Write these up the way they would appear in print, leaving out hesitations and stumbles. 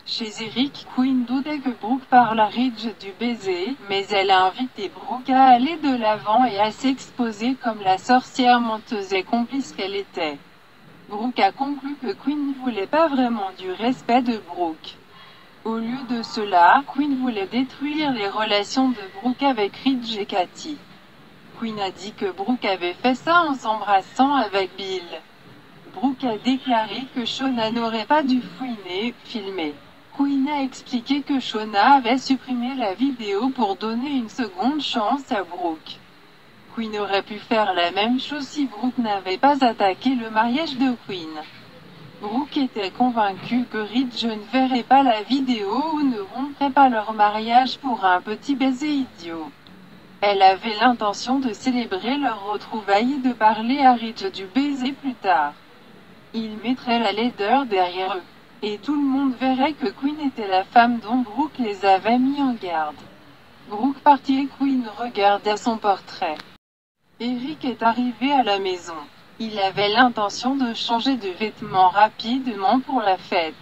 Chez Eric, Quinn doutait que Brooke parle à Ridge du baiser, mais elle a invité Brooke à aller de l'avant et à s'exposer comme la sorcière menteuse et complice qu'elle était. Brooke a conclu que Quinn ne voulait pas vraiment du respect de Brooke. Au lieu de cela, Quinn voulait détruire les relations de Brooke avec Ridge et Katie. Quinn a dit que Brooke avait fait ça en s'embrassant avec Bill. Brooke a déclaré que Shauna n'aurait pas dû filmer. Quinn a expliqué que Shauna avait supprimé la vidéo pour donner une seconde chance à Brooke. Quinn aurait pu faire la même chose si Brooke n'avait pas attaqué le mariage de Quinn. Brooke était convaincue que Ridge ne verrait pas la vidéo ou ne romprait pas leur mariage pour un petit baiser idiot. Elle avait l'intention de célébrer leur retrouvaille et de parler à Ridge du baiser plus tard. Ils mettraient la laideur derrière eux. Et tout le monde verrait que Quinn était la femme dont Brooke les avait mis en garde. Brooke partit et Quinn regardait son portrait. Eric est arrivé à la maison. Il avait l'intention de changer de vêtements rapidement pour la fête.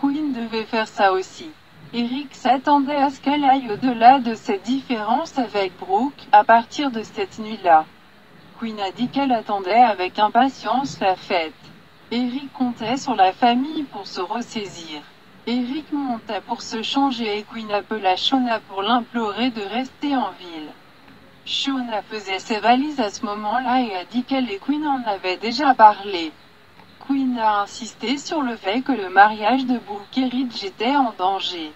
Quinn devait faire ça aussi. Eric s'attendait à ce qu'elle aille au-delà de ses différences avec Brooke, à partir de cette nuit-là. Quinn a dit qu'elle attendait avec impatience la fête. Eric comptait sur la famille pour se ressaisir. Eric monta pour se changer et Quinn appela Shauna pour l'implorer de rester en ville. Shauna faisait ses valises à ce moment-là et a dit qu'elle et Quinn en avaient déjà parlé. Quinn a insisté sur le fait que le mariage de Brooke et Ridge était en danger.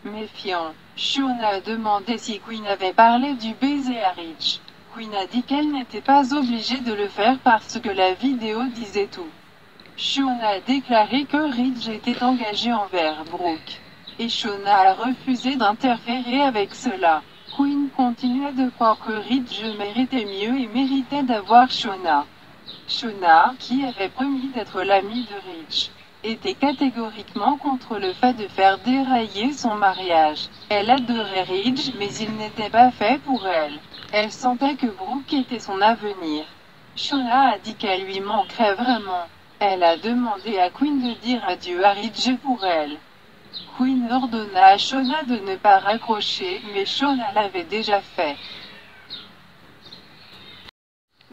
Méfiant, Shauna a demandé si Quinn avait parlé du baiser à Ridge. Quinn a dit qu'elle n'était pas obligée de le faire parce que la vidéo disait tout. Shauna a déclaré que Ridge était engagé envers Brooke. Et Shauna a refusé d'interférer avec cela. Quinn continuait de croire que Ridge méritait mieux et méritait d'avoir Shauna. Shauna, qui avait promis d'être l'amie de Ridge, était catégoriquement contre le fait de faire dérailler son mariage. Elle adorait Ridge, mais il n'était pas fait pour elle. Elle sentait que Brooke était son avenir. Shauna a dit qu'elle lui manquerait vraiment. Elle a demandé à Quinn de dire adieu à Ridge pour elle. Quinn ordonna à Shauna de ne pas raccrocher, mais Shauna l'avait déjà fait.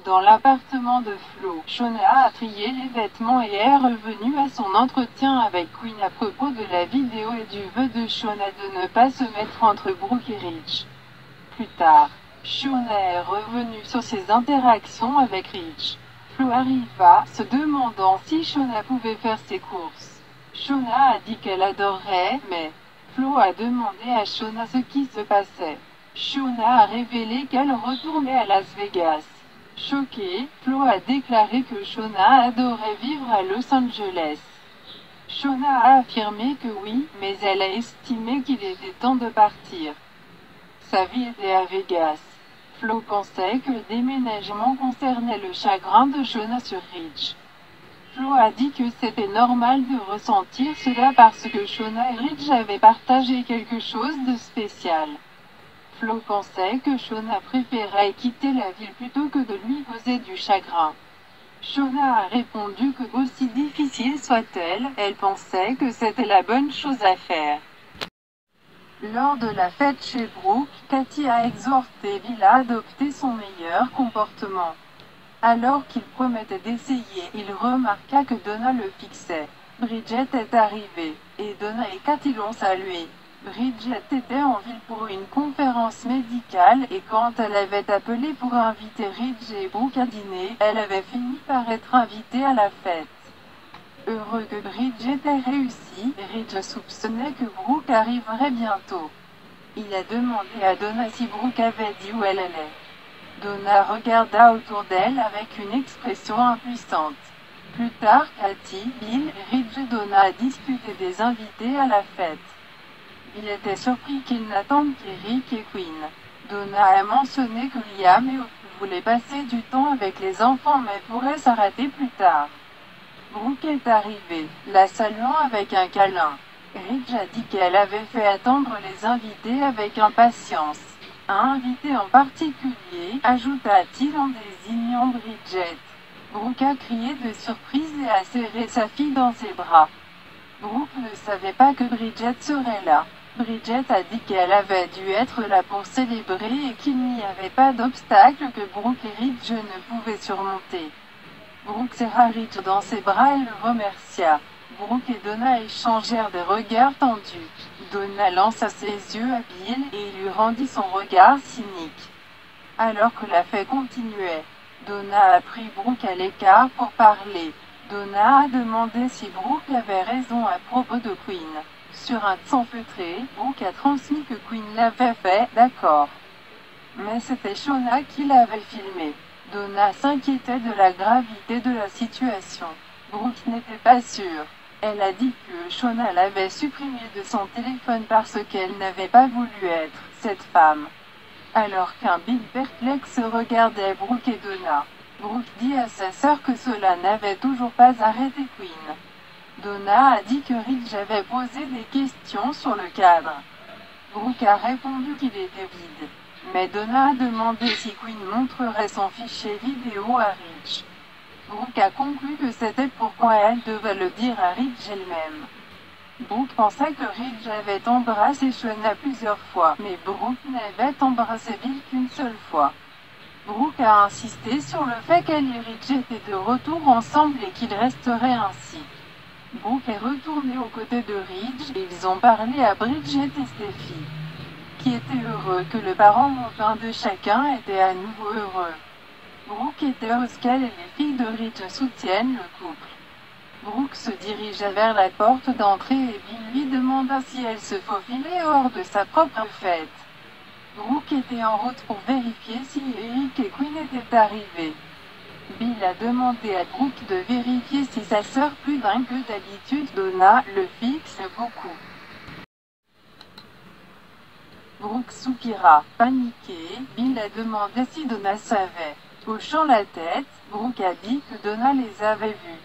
Dans l'appartement de Flo, Shauna a trié les vêtements et est revenue à son entretien avec Quinn à propos de la vidéo et du vœu de Shauna de ne pas se mettre entre Brooke et Ridge. Plus tard, Shauna est revenue sur ses interactions avec Ridge. Flo arriva, se demandant si Shauna pouvait faire ses courses. Shauna a dit qu'elle adorerait, mais Flo a demandé à Shauna ce qui se passait. Shauna a révélé qu'elle retournait à Las Vegas. Choquée, Flo a déclaré que Shauna adorait vivre à Los Angeles. Shauna a affirmé que oui, mais elle a estimé qu'il était temps de partir. Sa vie était à Vegas. Flo pensait que le déménagement concernait le chagrin de Shauna sur Ridge. Flo a dit que c'était normal de ressentir cela parce que Shauna et Ridge avaient partagé quelque chose de spécial. Flo pensait que Shauna préférait quitter la ville plutôt que de lui causer du chagrin. Shauna a répondu que aussi difficile soit-elle, elle pensait que c'était la bonne chose à faire. Lors de la fête chez Brooke, Katie a exhorté Bill à adopter son meilleur comportement. Alors qu'il promettait d'essayer, il remarqua que Donna le fixait. Bridget est arrivée, et Donna et Katie l'ont salué. Bridget était en ville pour une conférence médicale et quand elle avait appelé pour inviter Ridge et Brooke à dîner, elle avait fini par être invitée à la fête. Heureux que Bridget ait réussi, Ridge soupçonnait que Brooke arriverait bientôt. Il a demandé à Donna si Brooke avait dit où elle allait. Donna regarda autour d'elle avec une expression impuissante. Plus tard, Katie, Bill, Ridge et Donna discutaient des invités à la fête. Il était surpris qu'ils n'attendent qu'Eric et Quinn. Donna a mentionné que Liam et Hope voulaient passer du temps avec les enfants mais pourraient s'arrêter plus tard. Brooke est arrivée, la saluant avec un câlin. Ridge a dit qu'elle avait fait attendre les invités avec impatience. Un invité en particulier, ajouta-t-il en désignant Bridget. Brooke a crié de surprise et a serré sa fille dans ses bras. Brooke ne savait pas que Bridget serait là. Bridget a dit qu'elle avait dû être là pour célébrer et qu'il n'y avait pas d'obstacle que Brooke et Ridge ne pouvaient surmonter. Brooke serra Ridge dans ses bras et le remercia. Brooke et Donna échangèrent des regards tendus. Donna lança ses yeux à Bill et lui rendit son regard cynique. Alors que la fête continuait, Donna a pris Brooke à l'écart pour parler. Donna a demandé si Brooke avait raison à propos de Quinn. Sur un ton feutré, Brooke a transmis que Quinn l'avait fait, d'accord. Mais c'était Shona qui l'avait filmé. Donna s'inquiétait de la gravité de la situation. Brooke n'était pas sûre. Elle a dit que Shona l'avait supprimé de son téléphone parce qu'elle n'avait pas voulu être cette femme. Alors qu'un Bill perplexe regardait Brooke et Donna. Brooke dit à sa sœur que cela n'avait toujours pas arrêté Quinn. Donna a dit que Ridge avait posé des questions sur le cadre. Brooke a répondu qu'il était vide. Mais Donna a demandé si Quinn montrerait son fichier vidéo à Ridge. Brooke a conclu que c'était pourquoi elle devait le dire à Ridge elle-même. Brooke pensa que Ridge avait embrassé Shona plusieurs fois, mais Brooke n'avait embrassé Bill qu'une seule fois. Brooke a insisté sur le fait qu'elle et Ridge étaient de retour ensemble et qu'ils resteraient ainsi. Brooke est retourné aux côtés de Ridge et ils ont parlé à Bridget et Steffi, qui étaient heureux que le parent mondain de chacun était à nouveau heureux. Brooke était heureuse qu'elle et les filles de Ridge soutiennent le couple. Brooke se dirigea vers la porte d'entrée et Bill lui demanda si elle se faufilait hors de sa propre fête. Brooke était en route pour vérifier si Eric et Quinn étaient arrivés. Bill a demandé à Brooke de vérifier si sa sœur plus dingue que d'habitude. Donna le fixe beaucoup. Brooke soupira. Paniqué, Bill a demandé si Donna savait. Hochant la tête, Brooke a dit que Donna les avait vus.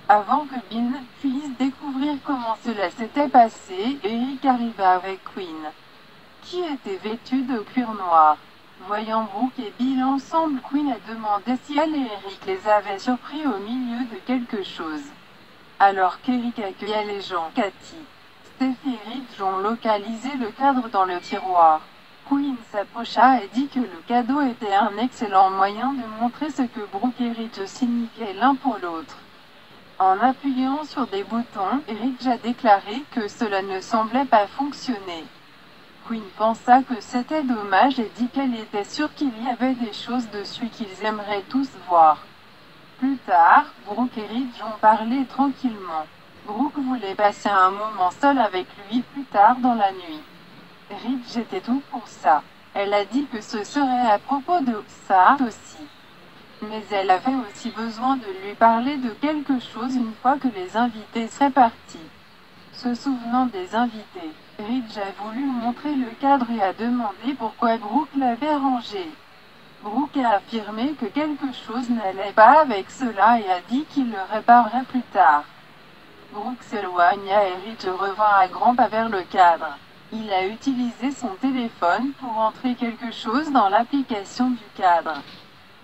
Avant que Bill puisse découvrir comment cela s'était passé, Eric arriva avec Quinn, qui était vêtu de cuir noir. Voyant Brooke et Bill ensemble, Quinn a demandé si elle et Eric les avaient surpris au milieu de quelque chose. Alors qu'Eric accueillait les gens, Cathy, Steph et Ridge ont localisé le cadre dans le tiroir. Quinn s'approcha et dit que le cadeau était un excellent moyen de montrer ce que Brooke et Ridge signifiaient l'un pour l'autre. En appuyant sur des boutons, Ridge a déclaré que cela ne semblait pas fonctionner. Quinn pensa que c'était dommage et dit qu'elle était sûre qu'il y avait des choses dessus qu'ils aimeraient tous voir. Plus tard, Brooke et Ridge ont parlé tranquillement. Brooke voulait passer un moment seul avec lui plus tard dans la nuit. Ridge était tout pour ça. Elle a dit que ce serait à propos de ça aussi. Mais elle avait aussi besoin de lui parler de quelque chose une fois que les invités seraient partis. Se souvenant des invités, Ridge a voulu montrer le cadre et a demandé pourquoi Brooke l'avait rangé. Brooke a affirmé que quelque chose n'allait pas avec cela et a dit qu'il le réparerait plus tard. Brooke s'éloigna et Ridge revint à grands pas vers le cadre. Il a utilisé son téléphone pour entrer quelque chose dans l'application du cadre.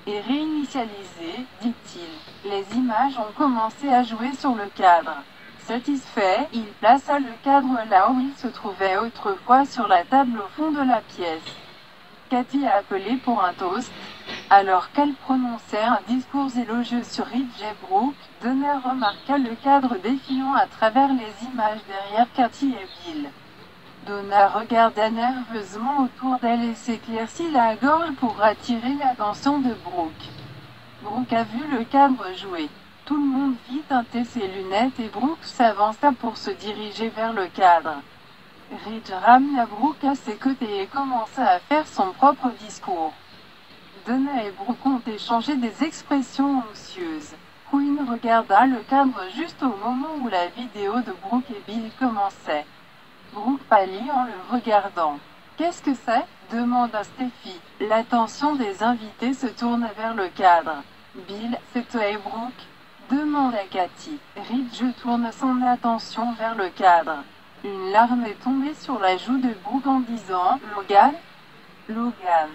Et réinitialisé, dit-il. Les images ont commencé à jouer sur le cadre. Satisfait, il plaça le cadre là où il se trouvait autrefois sur la table au fond de la pièce. Cathy a appelé pour un toast. Alors qu'elle prononçait un discours élogieux sur Ridge et Brooke, Donna remarqua le cadre défilant à travers les images derrière Cathy et Bill. Donna regarda nerveusement autour d'elle et s'éclaircit la gorge pour attirer l'attention de Brooke. Brooke a vu le cadre jouer. Tout le monde fit teinter ses lunettes et Brooke s'avança pour se diriger vers le cadre. Ridge ramena Brooke à ses côtés et commença à faire son propre discours. Donna et Brooke ont échangé des expressions anxieuses. Quinn regarda le cadre juste au moment où la vidéo de Brooke et Bill commençait. Brooke pâlit en le regardant. « Qu'est-ce que c'est » demanda Steffi. L'attention des invités se tourna vers le cadre. « Bill, c'est toi et Brooke » demanda Cathy. Ridge tourne son attention vers le cadre. Une larme est tombée sur la joue de Brooke en disant « Logan ?» Logan.